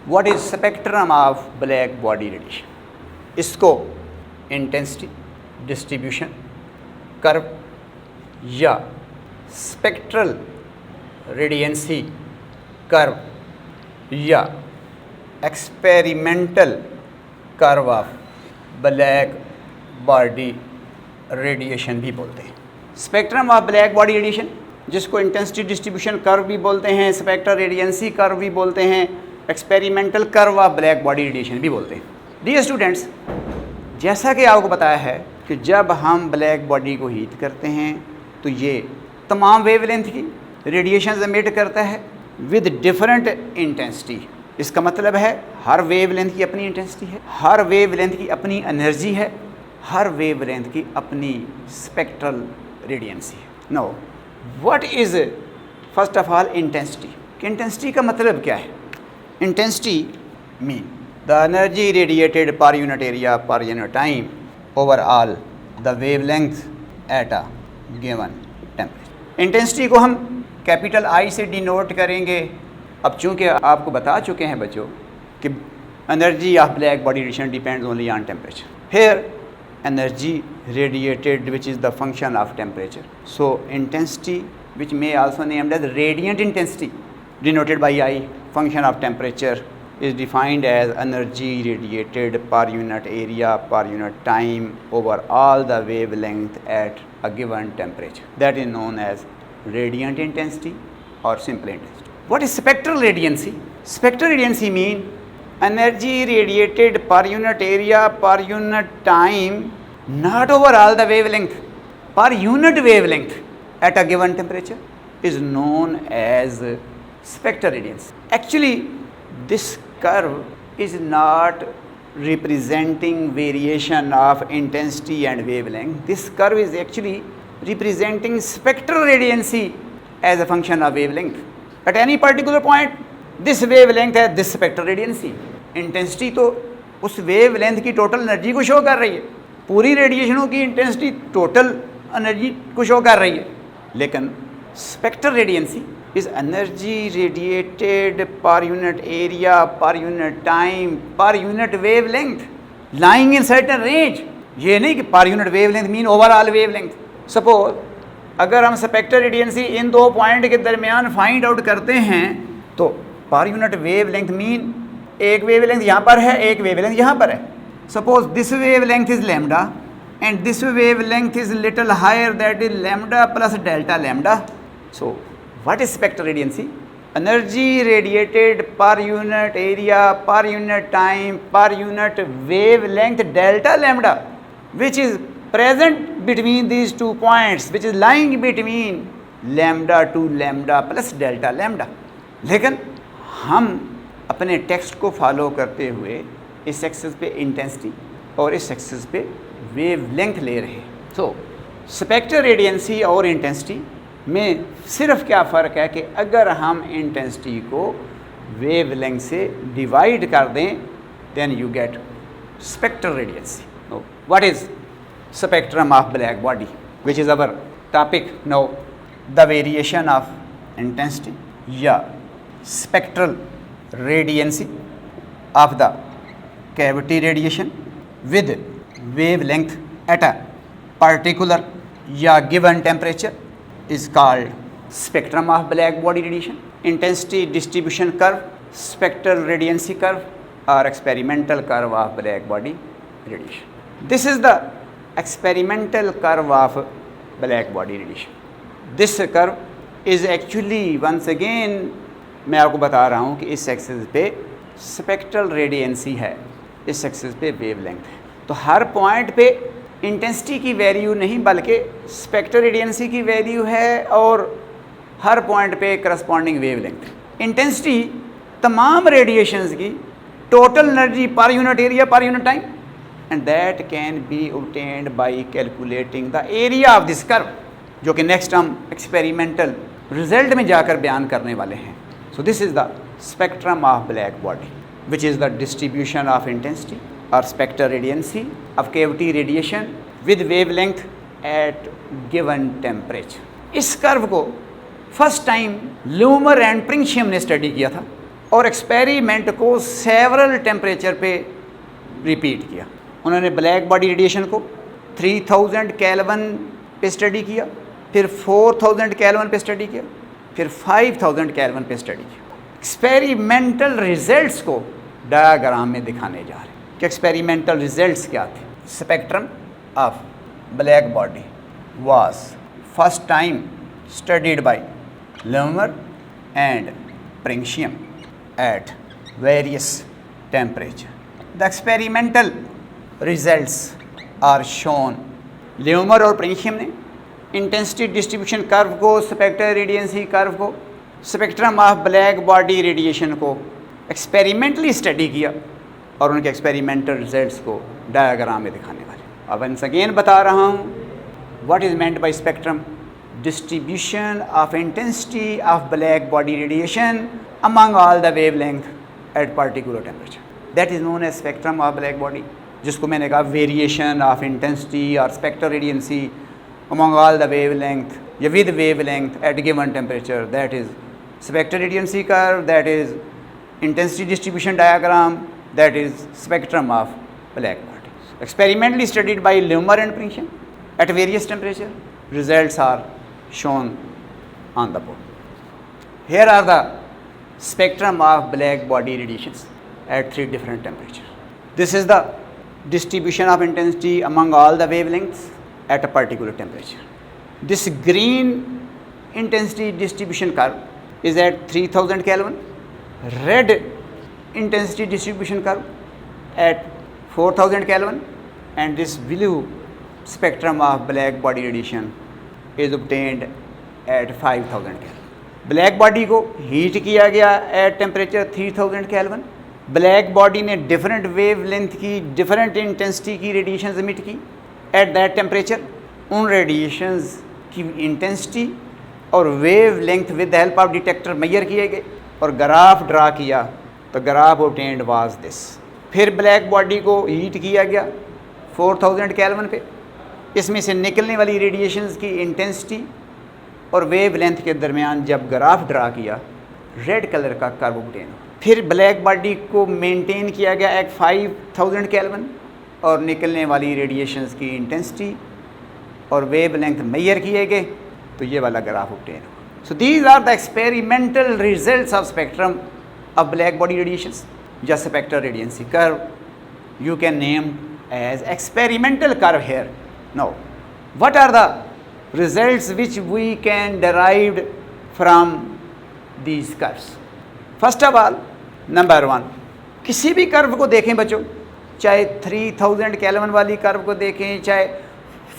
What is spectrum of black body radiation? इसको intensity, distribution curve या spectral radiancy curve या experimental curve of black body radiation भी बोलते हैं। Spectrum of black body radiation, जिसको intensity distribution curve भी बोलते हैं, स्पेक्ट्रल रेडियंसी कर्व भी बोलते हैं, experimental curve of black body radiation भी बोलते हैं। डियर स्टूडेंट्स, जैसा कि आपको बताया है कि जब हम ब्लैक बॉडी को हीट करते हैं तो ये तमाम वेवलेंथ की रेडिएशन एमिट करता है विद डिफरेंट इंटेंसिटी। इसका मतलब है हर वेवलेंथ की अपनी इंटेंसिटी है, हर वेवलेंथ की अपनी एनर्जी है, हर वेवलेंथ की अपनी स्पेक्ट्रल रेडियंसी है। No, what is first of all intensity? Intensity का मतलब क्या है? Intensity mean the energy radiated per unit area per unit time over all the wavelength at a given temperature. Intensity को हम capital I से denote करेंगे। अब चूँकि आपको बता चुके हैं बच्चों कि energy of black body radiation depends only on temperature. Here energy radiated which is the function of temperature. So intensity, which may also named as radiant intensity, denoted by I, function of temperature, is defined as energy radiated per unit area per unit time over all the wavelength at a given temperature. That is known as radiant intensity or simple intensity. What is spectral radiancy? Spectral radiancy mean energy radiated per unit area per unit time, not over all the wavelength, per unit wavelength at a given temperature is known as spectral radiancy. Actually, this curve is not representing variation of intensity and wavelength. This curve is actually representing spectral radiancy as a function of wavelength. At any particular point, this wavelength है this spectral radiancy. Intensity तो उस wavelength की total energy को show कर रही है, पूरी रेडिएशनों की इंटेंसिटी टोटल एनर्जी को शो कर रही है, लेकिन spectral radiancy is energy radiated per unit area per unit time per unit wavelength lying in certain range. ये नहीं कि per unit wavelength mean overall wavelength. Suppose अगर हम स्पेक्ट्रल रेडियंसी इन दो पॉइंट के दरमियान फाइंड आउट करते हैं तो per unit wavelength mean एक वेव लेंथ यहाँ पर है, एक वेव लेंथ यहाँ पर है। Suppose this wavelength is lambda and this wavelength is little higher, that is lambda plus delta lambda. So what is spectral radiancy? Energy radiated per unit area per unit time per unit wavelength delta lambda which is present between these 2 points, which is lying between lambda to lambda plus delta lambda। लेकिन हम अपने text को follow करते हुए इस axis पे intensity और इस एक्सिस पे वेव लेंथ ले रहे हैं। तो स्पेक्ट्रल रेडियंसी और इंटेंसिटी में सिर्फ क्या फ़र्क है कि अगर हम इंटेंसिटी को वेव लेंथ से डिवाइड कर दें then you get spectral radiancy. What is spectrum of black body, which is our topic now? The variation of intensity या spectral radiancy of the cavity radiation with wavelength at a particular या given temperature is called spectrum of black body radiation. Intensity distribution curve, spectral radiancy curve or experimental curve of black body radiation. This is the experimental curve of black body radiation. This curve is actually once again मैं आपको बता रहा हूँ कि इस axis पे spectral radiancy है, इस एक्सिस पे वेवलेंथ है। तो हर पॉइंट पे इंटेंसिटी की वैल्यू नहीं बल्कि स्पेक्ट्रल रेडियंसी की वैल्यू है और हर पॉइंट पे करस्पॉन्डिंग वेवलेंथ। इंटेंसिटी तमाम रेडिएशंस की टोटल एनर्जी पर unit area per unit time and that can be obtained by calculating the area of this curve, जो कि नेक्स्ट हम एक्सपेरिमेंटल रिजल्ट में जाकर बयान करने वाले हैं। So this is the spectrum of black body which is the distribution of intensity और spectral radiancy of cavity radiation with wavelength at given temperature. इस कर्व को first time Lummer and Pringsheim ने स्टडी किया था और experiment को several temperature पे repeat किया। उन्होंने ब्लैक बॉडी रेडिएशन को 3000 केल्विन पे स्टडी किया, फिर 4000 केल्विन पे स्टडी किया, फिर 5000 केल्विन पे स्टडी किया। एक्सपेरिमेंटल रिजल्ट्स को डायग्राम में दिखाने जा रहे हैं कि एक्सपेरिमेंटल रिजल्ट्स क्या थे। Spectrum of black body was first time studied by Lömer and Principium at various temperature. The experimental results are shown. Lömer और Principium ने इंटेंसिटी डिस्ट्रीब्यूशन कर्व को, स्पेक्ट्रल रेडियंसी कर्व को, spectrum of black body radiation को experimentally study किया और उनके experimental results को diagram में दिखाने वाले। अब वंस अगेन बता रहा हूँ, what is meant by spectrum? Distribution of intensity of black body radiation among all the wavelength at particular temperature. That is known as spectrum of black body, जिसको मैंने कहा variation of intensity or spectral radiancy among all the wavelength या with wavelength at given temperature. That is spectral radiancy curve, that is intensity distribution diagram, that is spectrum of black body. Experimentally studied by Lömer and Principium at various temperature. Results are shown on the board. Here are the spectrum of black body radiations at 3 different temperatures. This is the distribution of intensity among all the wavelengths at a particular temperature. This green intensity distribution curve is at 3000 Kelvin. Red intensity distribution curve at 4000 Kelvin, and this blue spectrum of black body radiation is obtained at 5000 Kelvin. Black body को heat किया गया at temperature 3000 kelvin. Black body ने different wavelength की, different intensity की radiations emit की at that temperature. उन radiations की intensity और wavelength with the help of detector measure किए गए और ग्राफ ड्रा किया, तो ग्राफ ऑब्टेन्ड वाज दिस। फिर ब्लैक बॉडी को हीट किया गया 4000 केल्विन पे। इसमें से निकलने वाली रेडिएशंस की इंटेंसिटी और वेव लेंथ के दरमियान जब ग्राफ ड्रा किया, रेड कलर का कर्व ऑब्टेन हुआ। फिर ब्लैक बॉडी को मेंटेन किया गया एक 5000 केल्विन और निकलने वाली रेडिएशंस की इंटेंसिटी और वेव लेंथ मेजर किए गए, तो ये वाला ग्राफ ऑब्टेन हुआ। So these are the experimental results of spectrum of black body radiations या spectral radiancy curve. You can name as experimental curve here. Now, what are the results which we can derive from these curves? First of all, number 1, किसी भी curve को देखें बच्चों, चाहे 3000 kelvin वाली curve को देखें, चाहे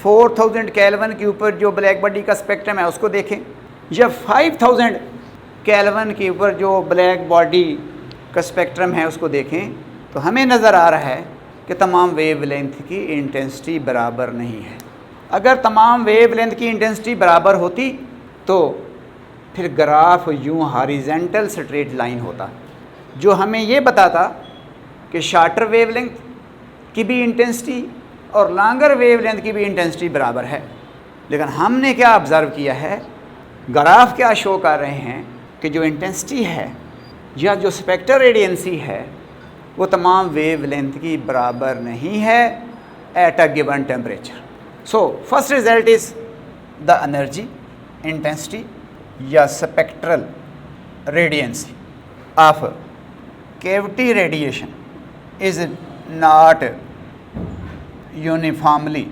4000 केल्विन के ऊपर जो ब्लैक बॉडी का स्पेक्ट्रम है उसको देखें, या 5000 केल्विन के ऊपर जो ब्लैक बॉडी का स्पेक्ट्रम है उसको देखें, तो हमें नज़र आ रहा है कि तमाम वेव लेंथ की इंटेंसिटी बराबर नहीं है। अगर तमाम वेव लेंथ की इंटेंसिटी बराबर होती तो फिर ग्राफ यूँ हॉरिजेंटल स्ट्रेट लाइन होता, जो हमें ये बताता कि शॉर्टर वेव लेंथ की भी इंटेंसिटी और लॉन्गर वेव लेंथ की भी इंटेंसिटी बराबर है। लेकिन हमने क्या ऑब्ज़र्व किया है, ग्राफ क्या शो कर रहे हैं कि जो इंटेंसिटी है या जो स्पेक्ट्रल रेडियंसी है वो तमाम वेव लेंथ की बराबर नहीं है at a given temperature. So first result is the energy intensity या spectral radiancy of cavity radiation is not uniformly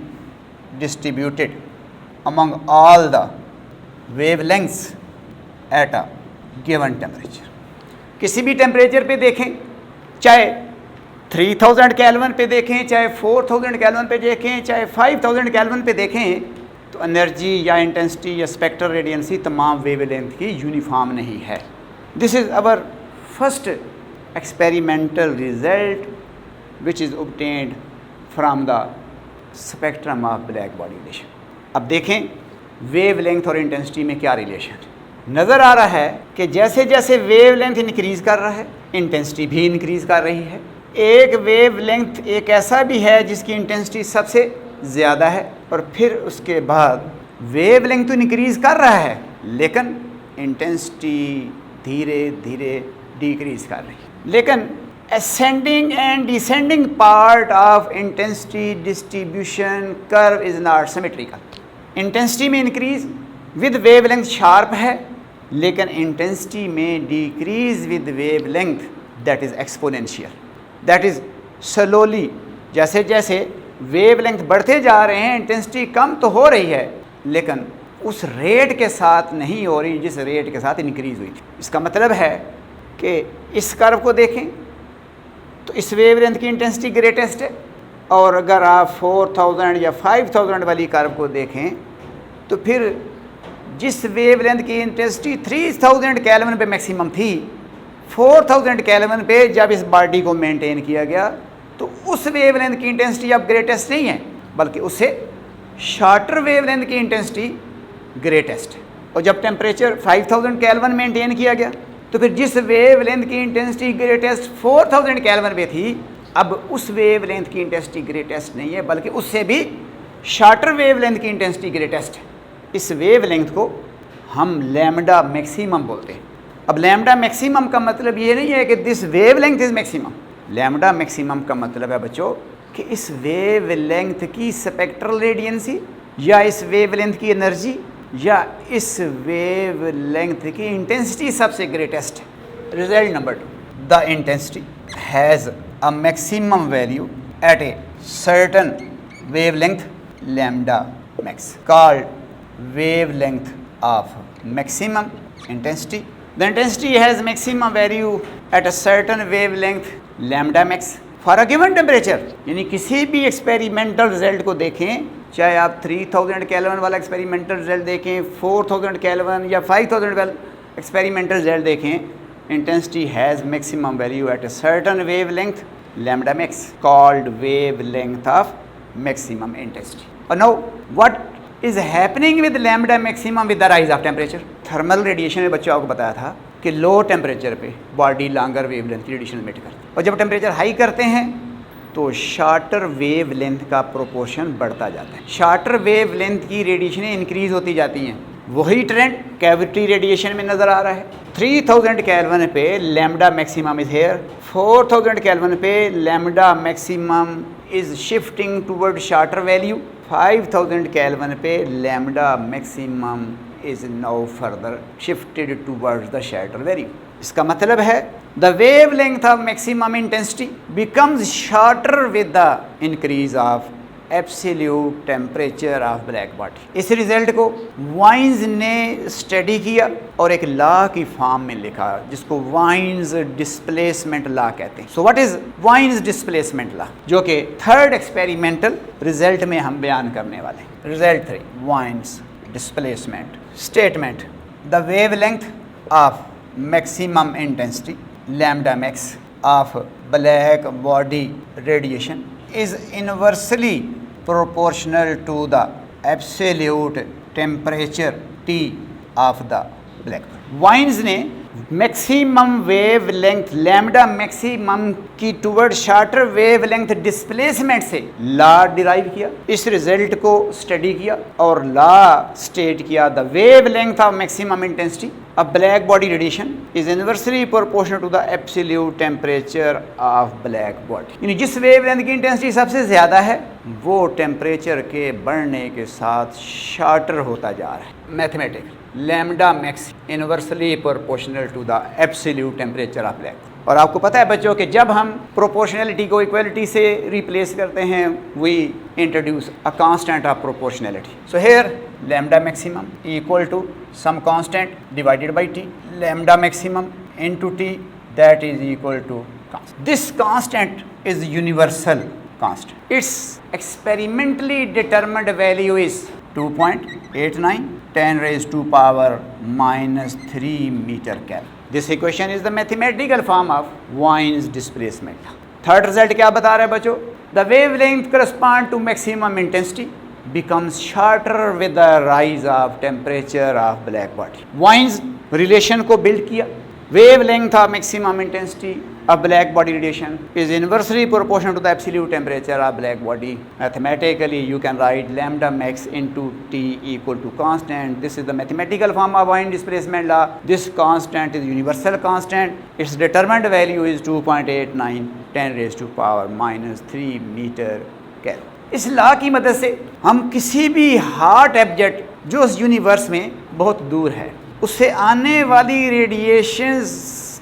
distributed among all the wavelengths at a given temperature. किसी भी टेम्परेचर पे देखें, चाहे 3000 केल्विन पे देखें, चाहे 4000 केल्विन पे देखें, चाहे 5000 केल्विन पे देखें, तो एनर्जी या इंटेंसिटी या स्पेक्ट्रल रेडियंसी तमाम वेवलेंथ की यूनिफॉर्म नहीं है। This is our first experimental result which is obtained from the spectrum of black body radiation. अब देखें वेव लेंथ और इंटेंसिटी में क्या रिलेशन है। नज़र आ रहा है कि जैसे जैसे वेव लेंथ इंक्रीज़ कर रहा है, इंटेंसिटी भी इंक्रीज़ कर रही है। एक वेव लेंथ एक ऐसा भी है जिसकी इंटेंसिटी सबसे ज़्यादा है और फिर उसके बाद वेव लेंथ तो इंक्रीज़ कर रहा है लेकिन इंटेंसिटी धीरे धीरे डिक्रीज कर रही है। लेकिन ascending and descending part of intensity distribution curve is not symmetrical. Intensity में इंक्रीज विद वेवलेंथ शार्प है, लेकिन इंटेंसिटी में decrease with wavelength that is exponential, that is slowly. जैसे जैसे वेवलेंथ बढ़ते जा रहे हैं इंटेंसिटी कम तो हो रही है, लेकिन उस रेट के साथ नहीं हो रही जिस रेट के साथ इंक्रीज हुई थी। इसका मतलब है कि इस कर्व को देखें तो इस वेवलेंथ की इंटेंसिटी ग्रेटेस्ट है, और अगर आप 4000 या 5000 वाली कर्व को देखें तो फिर जिस वेवलेंथ की इंटेंसिटी 3000 केल्विन पे मैक्सिमम थी, 4000 केल्विन पे जब इस बॉडी को मेंटेन किया गया तो उस वेवलेंथ की इंटेंसिटी अब ग्रेटेस्ट नहीं है, बल्कि उससे शॉर्टर वेवलेंथ की इंटेंसिटी ग्रेटेस्ट है। और जब टेम्परेचर 5000 केल्विन मेंटेन किया गया तो फिर जिस वेवलेंथ की इंटेंसिटी ग्रेटेस्ट 4000 केल्विन पे थी, अब उस वेवलेंथ की इंटेंसिटी ग्रेटेस्ट नहीं है, बल्कि उससे भी शॉर्टर वेवलेंथ की इंटेंसिटी ग्रेटेस्ट है। इस वेवलेंथ को हम लैम्डा मैक्सिमम बोलते हैं। अब लैम्डा मैक्सिमम का मतलब ये नहीं है कि this wavelength is maximum. Lambda maximum का मतलब है बच्चों कि इस वेवलेंथ की स्पेक्ट्रल रेडियंसी या इस वेवलेंथ की एनर्जी या इस वेवलेंथ की इंटेंसिटी सबसे ग्रेटेस्ट है। Result number 2, the intensity has a maximum value at a certain wavelength lambda max called wavelength of maximum intensity. The intensity has maximum value at a certain wavelength lambda max for a given temperature. यानी किसी भी experimental result को देखें, चाहे आप 3000 kelvin वाला experimental result देखें, 4000 kelvin या 5000 वाला एक्सपेरिमेंटल रिजल्ट देखें, intensity has maximum value at a certain wavelength lambda max called wavelength of maximum intensity. And now what is happening with lambda maximum with the rise of temperature? Thermal radiation में बच्चों आपको बताया था कि low temperature पे body longer wavelength की radiation emit करती है, और जब टेम्परेचर हाई करते हैं तो शॉर्टर वेवलेंथ का प्रोपोर्शन बढ़ता जाता है। शॉर्टर वेवलेंथ की रेडिएशनें इंक्रीज होती जाती हैं। वही ट्रेंड कैविटी रेडिएशन में नज़र आ रहा है। 3000 केल्विन पे lambda maximum is here, 4000 kelvin पे lambda maximum is shifting toward shorter value, 5000 kelvin पे lambda maximum is now further shifted towards the shorter value. इसका मतलब है the wavelength of maximum intensity becomes shorter with the increase of absolute temperature of black body. इस result को Wien's ने study किया और एक लॉ की फॉर्म में लिखा जिसको वाइन्स डिस्प्लेसमेंट लॉ कहते हैं। So what is Wien's displacement law, जो कि थर्ड एक्सपेरिमेंटल रिजल्ट में हम बयान करने वाले हैं। Result 3, Wien's displacement statement, the wavelength of maximum intensity lambda max of black body radiation is inversely proportional to the absolute temperature T of the black body. Wien's ने maximum wavelength lambda maximum की toward shorter wavelength displacement से law derive किया, इस result को study किया और law state किया the wavelength of maximum intensity of black body radiation is inversely proportional to the absolute temperature of black body. यानी जिस वेवलेंथ की इंटेंसिटी सबसे ज़्यादा है वो टेम्परेचर के बढ़ने के साथ शॉर्टर होता जा रहा है। Mathematics lambda max inversely proportional to the absolute temperature of black. और आपको पता है बच्चों कि जब हम प्रोपोर्शनैलिटी को इक्वलिटी से रिप्लेस करते हैं we introduce a constant of proportionality. So here lambda maximum equal to some constant divided by T, lambda maximum into T that is equal to constant. This constant is universal constant. It's experimentally determined value is 2.89 10 raised to power -3 meter Kelvin. This equation is the mathematical form of Wien's displacement. Third result क्या बता रहा है बच्चों? The wavelength correspond to maximum intensity becomes shorter with the rise of temperature of black body. Wien's relation को build किया wavelength of maximum intensity of black body radiation is inversely proportional to the absolute temperature of black body. Mathematically, you can write lambda max into T equal to constant. This is the mathematical form of ion displacement law. This constant is universal constant. Its determined value is 2.89 10 raised to power minus 3 meter Kelvin. इस law की मदद से हम किसी भी hot object जो उस universe में बहुत दूर है उससे आने वाली रेडिएशंस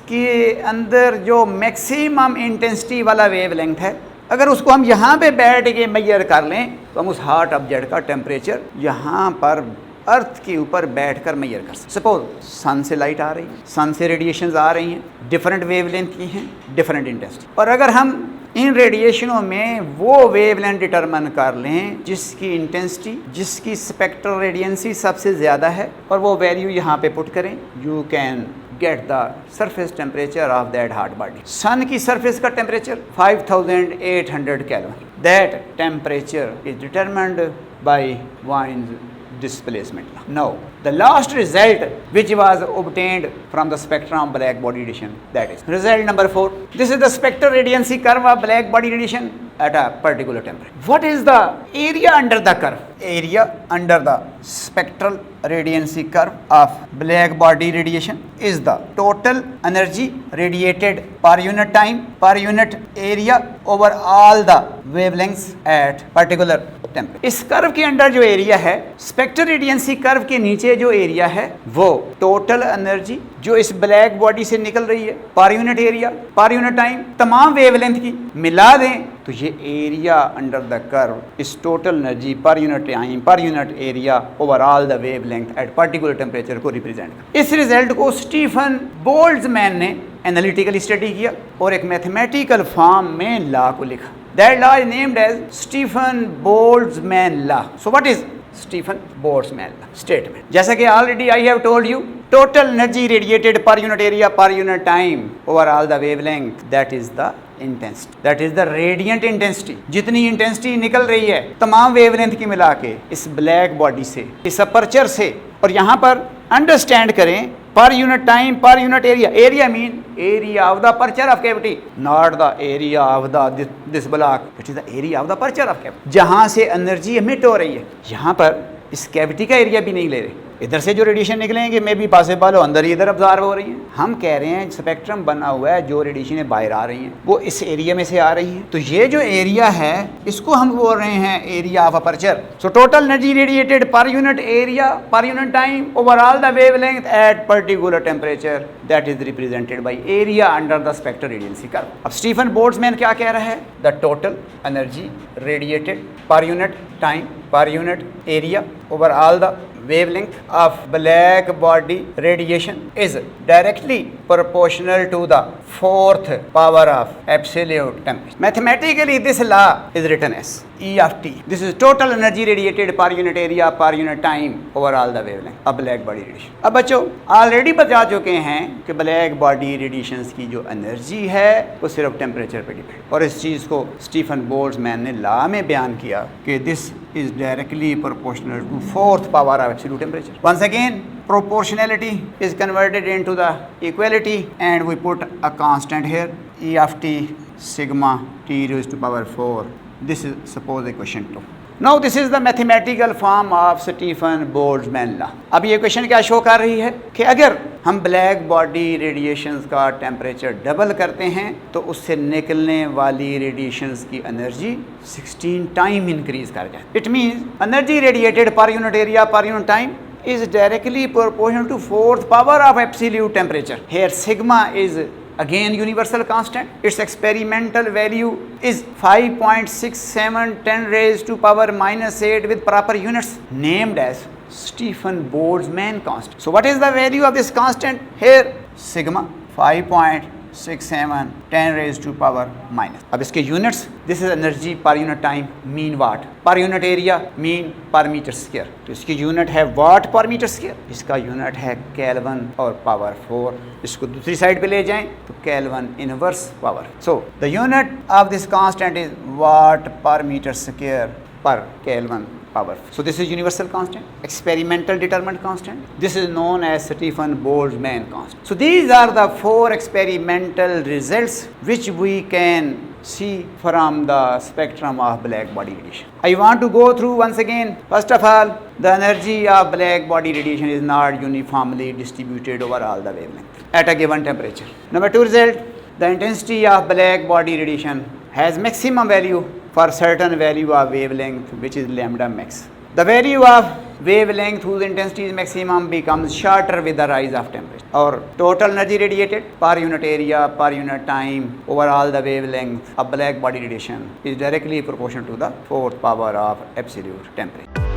के अंदर जो मैक्सिमम इंटेंसिटी वाला वेवलेंथ है, अगर उसको हम यहाँ पे बैठ के मेजर कर लें तो हम उस हॉट ऑब्जेक्ट का टेम्परेचर यहाँ पर अर्थ के ऊपर बैठकर मेजर कर सकते। सपोज सन से लाइट आ रही है, सन से रेडिएशंस आ रही हैं, डिफरेंट वेवलेंथ की हैं, डिफरेंट इंटेंसिटी, और अगर हम इन रेडिएशनों में वो वेवलेंथ डिटरमिन कर लें जिसकी इंटेंसिटी, जिसकी स्पेक्ट्रल रेडियंसी सबसे ज़्यादा है, और वो वैल्यू यहाँ पे पुट करें, you can get the surface temperature of that hot body. Sun की सरफेस का टेम्परेचर 5800 केल्विन। That temperature is determined by Wien's displacement law. Now, the last result which was obtained from the spectrum of black body radiation, that is result number 4. This is the spectral radiancy curve of black body radiation at a particular temperature. What is the area under the curve? Area under the spectral radiancy curve of black body radiation is the total energy radiated per unit time per unit area over all the wavelengths at particular temperature. इस curve के अंदर जो area है, spectral radiancy curve के नीचे जो area है, वो टोटल एनर्जी जो इस ब्लैक बॉडी से निकल रही है पर unit area per unit time तमाम वेवलेंथ की मिला दें तो ये एरिया अंडर द कर्व इस टोटल एनर्जी पर unit time per unit area overall the wavelength at particular temperature को रिप्रेजेंट कर। इस रिजल्ट को स्टीफन बोल्ट्जमैन ने एनालिटिकली स्टडी किया और एक मैथमेटिकल फॉर्म में लॉ को लिखा। That law is named as Stefan Boltzmann law. So what is Stefan Boltzmann law? Statement. जैसा कि already I have told you, total energy radiated per unit area per unit time over all the wavelength, that is the intensity. That is the radiant intensity. जितनी intensity निकल रही है तमाम wavelength की मिला के इस ब्लैक बॉडी से, इस अपर्चर से, और यहाँ पर अंडरस्टैंड करें per unit time per unit area. Area mean area of the aperture of cavity, not the area of the this block. It is the area of the aperture of cavity. जहाँ से energy emit हो रही है, यहाँ पर इस cavity का area भी नहीं ले रहे, इधर से जो रेडिएशन निकलेंगे मे भी पॉसिबल हो अंदर ही इधर अब्जॉर्ब हो रही हैं। हम कह रहे हैं स्पेक्ट्रम बना हुआ है, जो रेडिएशन बाहर आ रही हैं वो इस एरिया में से आ रही हैं, तो ये जो एरिया है इसको हम बोल रहे हैं area of aperture. So total energy radiated per unit area per unit time overall the wavelength at particular temperature, that is represented by area under the spectral radiancy curve. अब स्टीफन बोल्ट्जमैन क्या कह रहा है? The total energy radiated per unit time per unit area over all the wavelength of black body radiation is directly proportional to the fourth power of absolute temperature. Mathematically, this law is written as E of T. This is total energy radiated per unit area per unit time over all the wavelength of black body radiation. अब बच्चों already बता चुके हैं कि black body radiations की जो energy है वो सिर्फ टेम्परेचर पे डिपेंड, और इस चीज़ को स्टीफन बोल्ट्जमैन ने लॉ में बयान किया कि this is directly proportional to fourth power of absolute temperature. Once again, proportionality is converted into the equality and we put a constant here, E of t sigma t raised to power 4. This is suppose equation 2. Now this is the mathematical form of Stefan Boltzmann law. अब ये question क्या show कर रही है कि अगर हम black body radiations का टेम्परेचर डबल करते हैं तो उससे निकलने वाली रेडिएशंस की एनर्जी 16 टाइम इंक्रीज कर जाए। It means energy radiated per unit area per unit time is directly proportional to fourth power of absolute temperature. Here sigma is again universal constant. Its experimental value is 5.67 10 raised to power minus 8 with proper units named as Stefan Boltzmann constant. So what is the value of this constant? Here sigma 5.67 10 raised to power minus. अब इसके units, this is energy per unit time mean watt, per unit area mean per meter square. तो इसकी unit है watt per meter square, इसका unit है Kelvin और power 4. इसको दूसरी साइड पे ले जाएं तो Kelvin inverse power. So the unit of this constant is watt per meter square per Kelvin power. So this is universal constant, experimental determined constant. This is known as Stephen Boltzmann constant. So these are the 4 experimental results which we can see from the spectrum of black body radiation. I want to go through once again. First of all, the energy of black body radiation is not uniformly distributed over all the wavelength at a given temperature. Number 2 result, the intensity of black body radiation has maximum value for certain value of wavelength, which is lambda max. The value of wavelength whose intensity is maximum becomes shorter with the rise of temperature. Or total energy radiated per unit area per unit time over all the wavelength of black body radiation is directly proportional to the 4th power of absolute temperature.